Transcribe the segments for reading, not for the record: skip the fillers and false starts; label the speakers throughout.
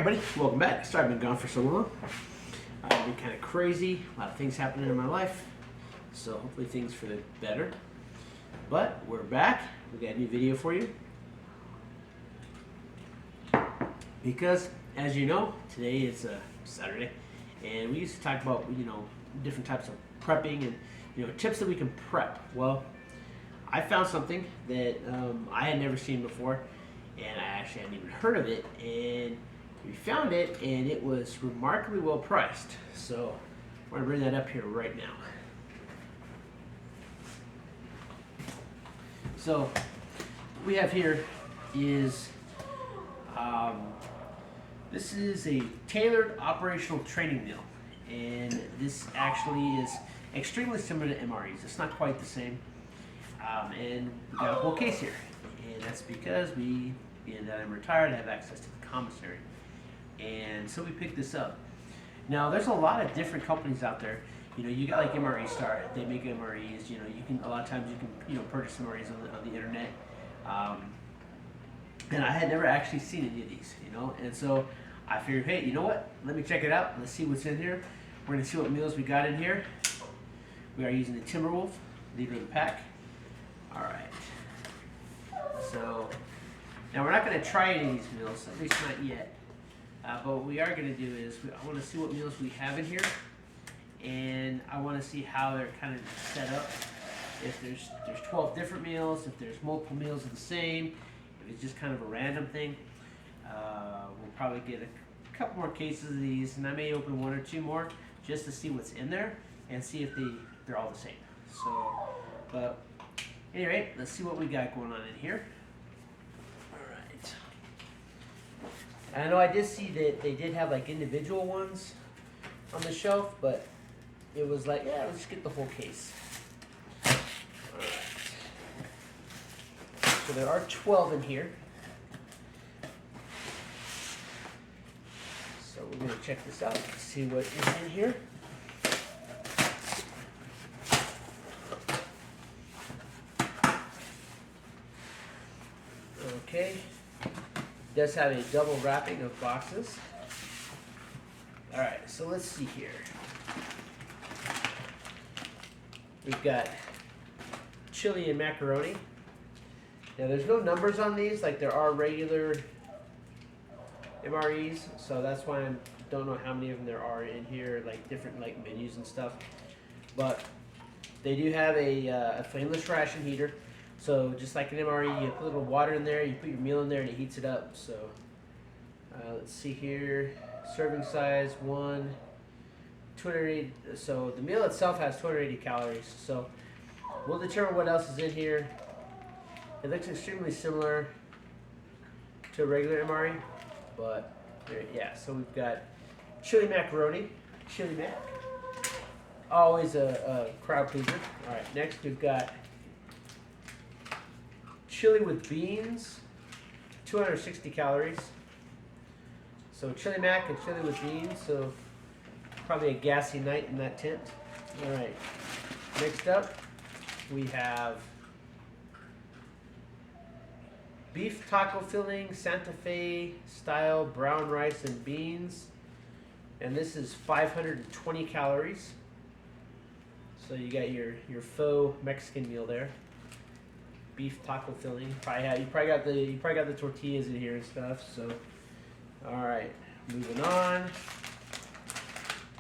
Speaker 1: everybody, welcome back. Sorry I've been gone for so long. I've been kind of crazy, a lot of things happening in my life, so hopefully things for the better. But we're back, we got a new video for you. Because, as you know, today is Saturday, and we used to talk about, different types of prepping and, tips that we can prep. Well, I found something that I had never seen before, and I actually hadn't even heard of it, and we found it, and it was remarkably well priced. So we're gonna bring that up here right now. So what we have here is this is a tailored operational training meal, and this actually is extremely similar to MREs. It's not quite the same, and we got a whole case here, and that's because being that I'm retired, I have access to the commissary, and so we picked this up. Now there's a lot of different companies out there. You got like MRE Star, they make MREs. You can, a lot of times you can purchase MREs on the internet. And I had never actually seen any of these, and so I figured, hey, you know what? Let me check it out. Let's see what's in here. We're gonna see what meals we got in here. We are using the Timberwolf, leader of the pack. All right. So now we're not gonna try any of these meals, at least not yet. But what we are gonna do is I want to see what meals we have in here, and I want to see how they're kind of set up. If there's 12 different meals, if there's multiple meals of the same, if it's just kind of a random thing. We'll probably get a couple more cases of these, and I may open one or two more just to see what's in there and see if they're all the same. So, but anyway, let's see what we got going on in here. All right. And I know I did see that they did have like individual ones on the shelf, but it was like, yeah, let's get the whole case. All right. So there are 12 in here. So we're going to check this out, see what is in here. Okay. It does have a double wrapping of boxes. All right, so let's see here. We've got chili and macaroni. Now there's no numbers on these like there are regular MREs, so that's why I don't know how many of them there are in here, like different like menus and stuff. But they do have a flameless ration heater. So just like an MRE, you put a little water in there, you put your meal in there, and it heats it up. So let's see here. Serving size 280. So the meal itself has 280 calories. So we'll determine what else is in here. It looks extremely similar to a regular MRE, but yeah. So we've got chili macaroni, chili mac, always a crowd pleaser. All right, next we've got chili with beans, 260 calories. So chili mac and chili with beans, so probably a gassy night in that tent. All right, next up we have beef taco filling, Santa Fe style brown rice and beans. And this is 520 calories. So you got your faux Mexican meal there. Beef taco filling. You probably got the tortillas in here and stuff. So all right, moving on.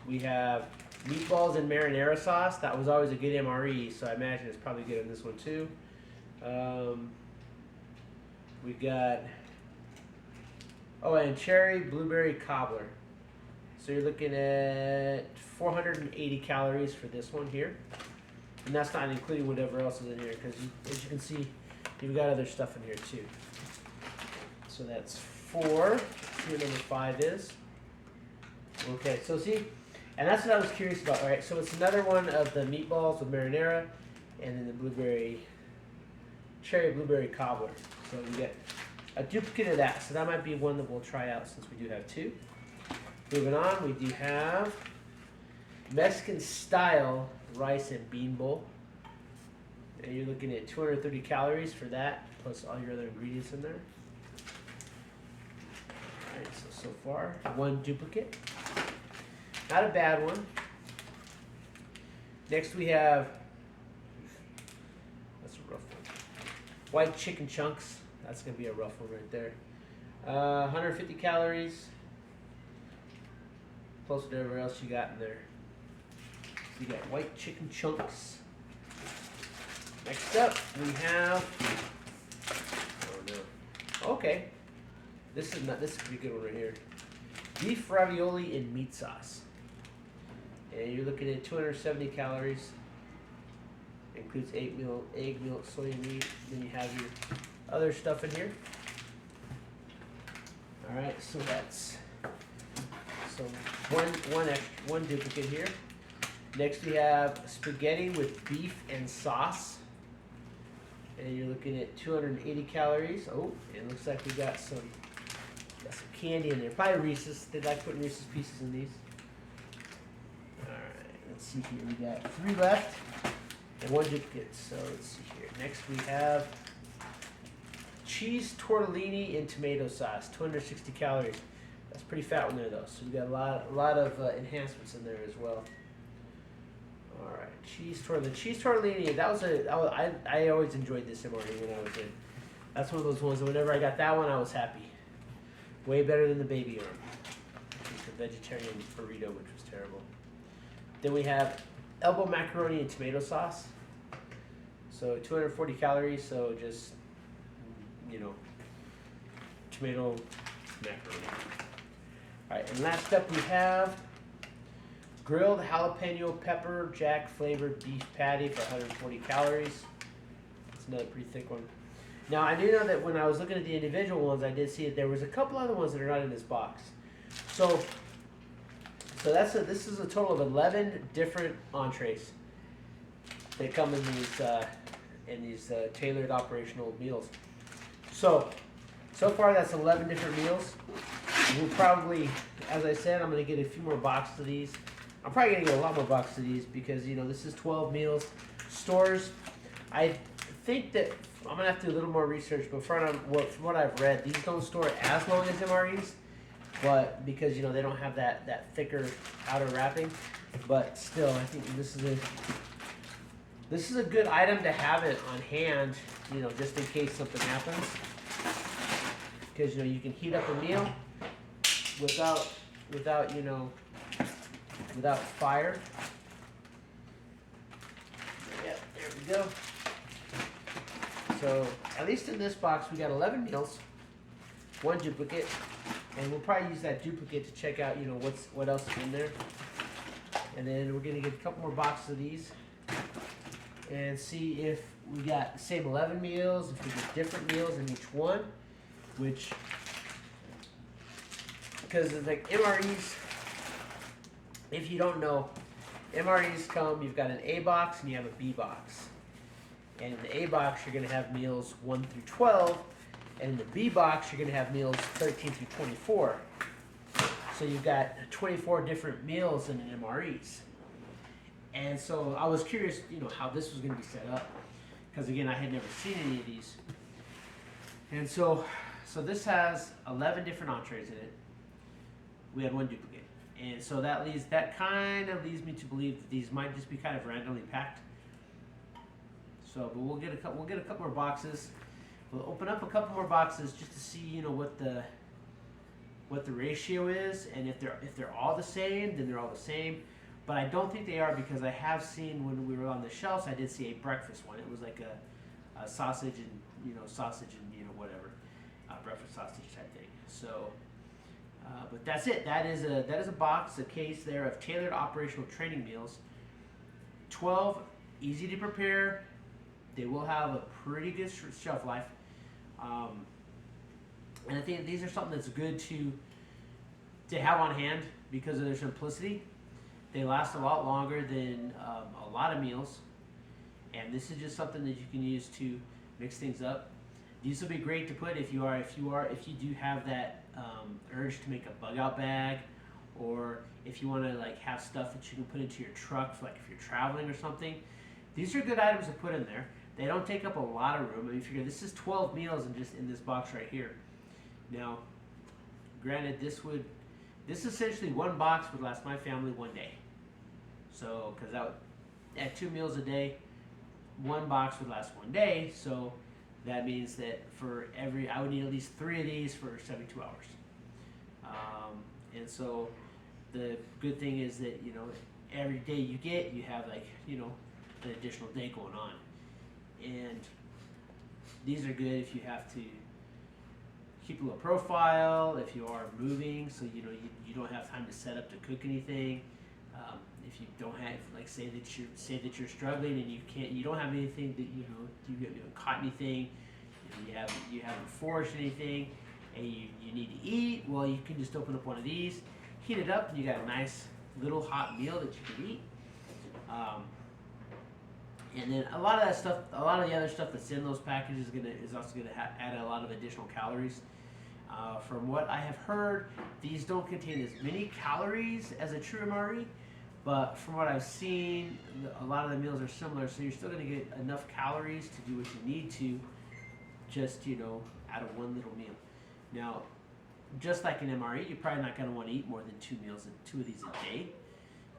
Speaker 1: We have meatballs and marinara sauce. That was always a good MRE, so I imagine it's probably good in this one too. We got, and cherry blueberry cobbler. So you're looking at 480 calories for this one here. And that's not including whatever else is in here, because as you can see, you've got other stuff in here too. So that's 4. Let's see what number 5 is. Okay, so see, and that's what I was curious about. All right, so it's another one of the meatballs with marinara, and then the cherry blueberry cobbler. So we get a duplicate of that. So that might be one that we'll try out since we do have 2. Moving on, we do have Mexican style rice and bean bowl. And you're looking at 230 calories for that, plus all your other ingredients in there. Alright, so far, one duplicate. Not a bad one. Next we have, that's a rough one. White chicken chunks. That's going to be a rough one right there. 150 calories. Closer to whatever else you got in there. So you got white chicken chunks. Next up, we have, oh no. Okay. This is a pretty good one right here. Beef ravioli in meat sauce. And you're looking at 270 calories. Includes egg milk, soy meat. Then you have your other stuff in here. All right, so that's one duplicate here. Next we have spaghetti with beef and sauce. And you're looking at 280 calories. Oh, it looks like we got some candy in there. Probably Reese's. They like putting Reese's Pieces in these. Alright, let's see here. We got 3 left and 1 duplicate. So let's see here. Next we have cheese tortellini in tomato sauce. 260 calories. That's pretty fat one there though. So we got a lot of enhancements in there as well. Alright, cheese tortellini. That was I always enjoyed this MRE when I was in. That's one of those ones that whenever I got that one, I was happy. Way better than the baby arm. It's a vegetarian burrito, which was terrible. Then we have elbow macaroni and tomato sauce. So 240 calories, so just, you know, tomato macaroni. Alright, and last up we have grilled jalapeno pepper jack flavored beef patty for 140 calories. That's another pretty thick one. Now, I do know that when I was looking at the individual ones, I did see that there was a couple other ones that are not in this box. So this is a total of 11 different entrees. They come in these tailored operational meals. So far that's 11 different meals. We'll probably, as I said, I'm going to get a few more boxes of these. I'm probably going to get a lot more boxes of these because, you know, this is 12 meals. Stores, I think that I'm going to have to do a little more research, but from what I've read, these don't store as long as MREs, but because, you know, they don't have that thicker outer wrapping. But still, I think this is a good item to have it on hand, you know, just in case something happens. Because, you know, you can heat up a meal without fire. Yeah, there we go. So, at least in this box, we got 11 meals, 1 duplicate, and we'll probably use that duplicate to check out, you know, what else is in there. And then we're gonna get a couple more boxes of these and see if we got the same 11 meals, if we get different meals in each one, which, because it's like MREs, if you don't know, MREs come, you've got an A box and you have a B box. And in the A box, you're going to have meals 1 through 12. And in the B box, you're going to have meals 13 through 24. So you've got 24 different meals in an MREs. And so I was curious, you know, how this was going to be set up. Because again, I had never seen any of these. And so this has 11 different entrees in it. We had 1 duplicate. And so that kind of leads me to believe that these might just be kind of randomly packed. So, but we'll get a couple more boxes. We'll open up a couple more boxes just to see, you know, what the ratio is, and if they're all the same, then they're all the same. But I don't think they are, because I have seen when we were on the shelves, I did see a breakfast one. It was like a sausage and whatever, breakfast sausage type thing. So, but that's it. That is a box, a case there of tailored operational training meals. 12 easy to prepare. They will have a pretty good shelf life. And I think these are something that's good to have on hand because of their simplicity. They last a lot longer than a lot of meals. And this is just something that you can use to mix things up. These will be great to put if you do have that urge to make a bug out bag, or if you want to like have stuff that you can put into your truck for like if you're traveling or something. These are good items to put in there. They don't take up a lot of room. I mean, figure this is 12 meals in this box right here. Now, granted, this essentially one box would last my family one day. So, because at 2 meals a day, one box would last one day. So that means that for I would need at least 3 of these for 72 hours. And so the good thing is that, you know, every day you have like, you know, an additional day going on. And these are good if you have to keep a low profile, if you are moving, so you know you don't have time to set up to cook anything. If you don't have, like, say that you're struggling and you don't have anything that you haven't caught anything, you haven't foraged anything, and you need to eat. Well, you can just open up one of these, heat it up, and you got a nice little hot meal that you can eat. And then a lot of that stuff, a lot of the other stuff that's in those packages is also gonna add a lot of additional calories. From what I have heard, these don't contain as many calories as a true MRE, but from what I've seen, a lot of the meals are similar, so you're still gonna get enough calories to do what you need to, just, you know, out of one little meal. Now, just like an MRE, you're probably not gonna want to eat more than 2 of these a day.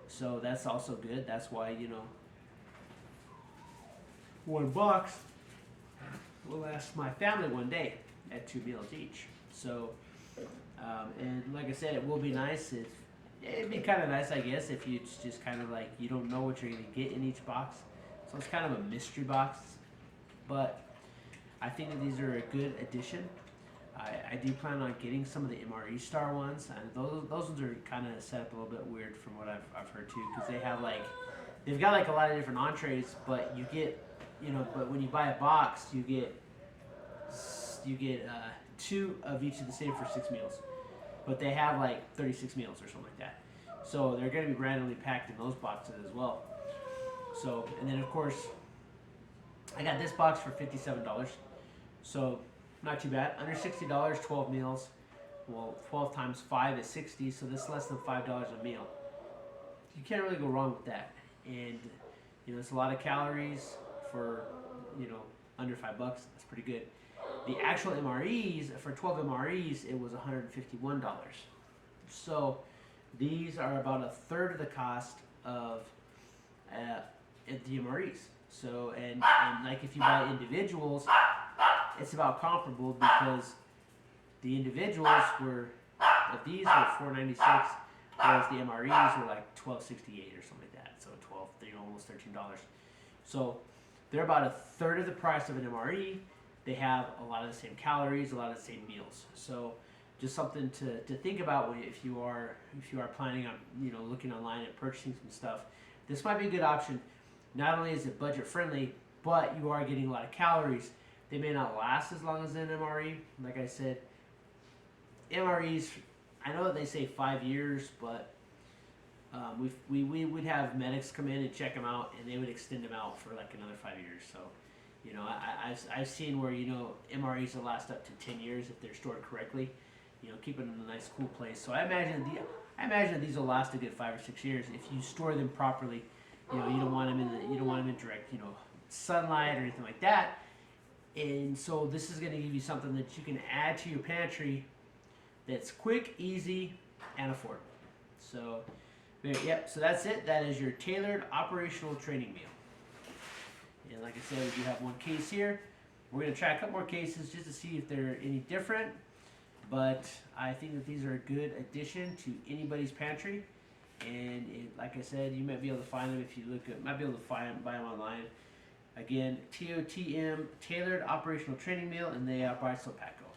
Speaker 1: So that's also good. That's why, you know, one box will last my family one day at 2 meals each. So, and like I said, it will be nice. It'd be kind of nice, I guess, if you just kind of like, you don't know what you're going to get in each box. So it's kind of a mystery box. But I think that these are a good addition. I do plan on getting some of the MRE Star ones, and those ones are kind of set up a little bit weird from what I've heard too, because they've got like a lot of different entrees, but you get, you know, but when you buy a box, you get 2 of each of the same for 6 meals, but they have like 36 meals or something like that. So they're going to be randomly packed in those boxes as well. So, and then of course, I got this box for $57. So not too bad. Under $60, 12 meals. Well, 12 times 5 is 60, so this is less than $5 a meal. You can't really go wrong with that. And, you know, it's a lot of calories for, you know, under $5. That's pretty good. The actual MREs, for 12 MREs, it was $151. So these are about a third of the cost of the MREs. So, and like if you buy individuals, it's about comparable, because the individuals of these were $4.96, whereas the MREs were like $12.68 or something like that. So almost $13. So they're about a third of the price of an MRE. They have a lot of the same calories, a lot of the same meals. So just something to think about if you are planning on, you know, looking online and purchasing some stuff. This might be a good option. Not only is it budget friendly, but you are getting a lot of calories. They may not last as long as an MRE. Like I said, MREs, I know that they say 5 years, but we would have medics come in and check them out, and they would extend them out for like another 5 years. So, you know, I've seen where, you know, MREs will last up to 10 years if they're stored correctly. You know, keep it in a nice cool place. So I imagine that these will last a good 5 or 6 years if you store them properly. You know, you don't want them in direct, you know, sunlight or anything like that. And so this is going to give you something that you can add to your pantry that's quick, easy, and affordable. So, yep, so that's it. That is your tailored operational training meal. And like I said, we do have one case here. We're going to try a couple more cases just to see if they're any different. But I think that these are a good addition to anybody's pantry. And like I said, you might be able to find them if you might be able to buy them online. Again, TOTM, Tailored Operational Training Meal, and they are by Sopackco.